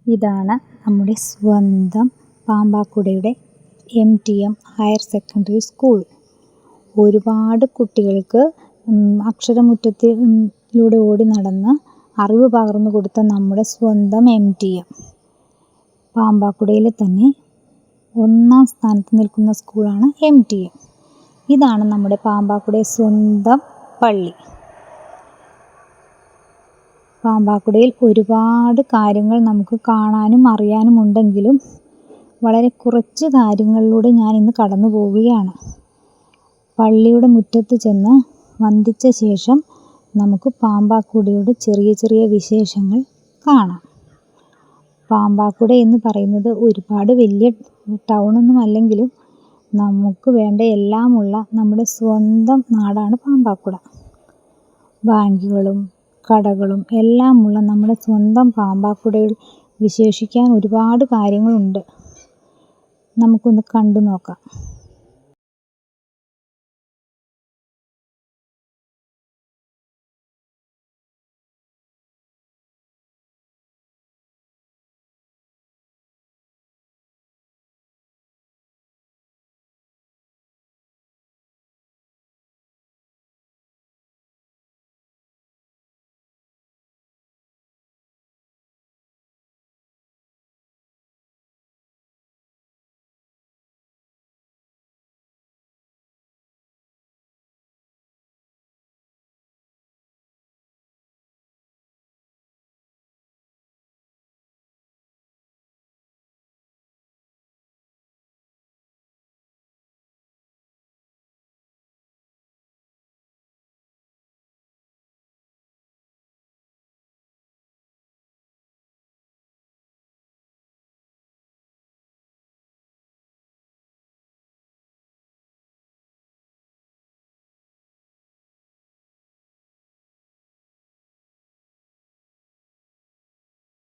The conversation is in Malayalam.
ഇതാണ് നമ്മുടെ സ്വന്തം പാമ്പാക്കുടയുടെ MTM ഹയർ സെക്കൻഡറി സ്കൂൾ. ഒരുപാട് കുട്ടികൾക്ക് അക്ഷരമുറ്റത്തിലൂടെ ഓടി നടന്ന് അറിവ് പകർന്നു കൊടുത്ത നമ്മുടെ സ്വന്തം MTM പാമ്പാക്കുടയിലെ തന്നെ ഒന്നാം സ്ഥാനത്ത് നിൽക്കുന്ന സ്കൂളാണ് MTM. ഇതാണ് നമ്മുടെ പാമ്പാക്കുടയുടെ സ്വന്തം പള്ളി. പാമ്പാക്കുടയിൽ ഒരുപാട് കാര്യങ്ങൾ നമുക്ക് കാണാനും അറിയാനും ഉണ്ടെങ്കിലും വളരെ കുറച്ച് കാര്യങ്ങളിലൂടെ ഞാൻ ഇന്ന് കടന്നു പോവുകയാണ്. പള്ളിയുടെ മുറ്റത്ത് ചെന്ന് വന്ദിച്ച ശേഷം നമുക്ക് പാമ്പാക്കുടയുടെ ചെറിയ ചെറിയ വിശേഷങ്ങൾ കാണാം. പാമ്പാക്കുട എന്ന് പറയുന്നത് ഒരുപാട് വലിയ ടൗണൊന്നും അല്ലെങ്കിലും നമുക്ക് വേണ്ട എല്ലാമുള്ള നമ്മുടെ സ്വന്തം നാടാണ് പാമ്പാക്കുട. ബാങ്കുകളും കടകളും എല്ലാമുള്ള നമ്മുടെ സ്വന്തം പാമ്പാക്കുടയിൽ വിശേഷിക്കാൻ ഒരുപാട് കാര്യങ്ങളുണ്ട്. നമുക്കൊന്ന് കണ്ടു നോക്കാം.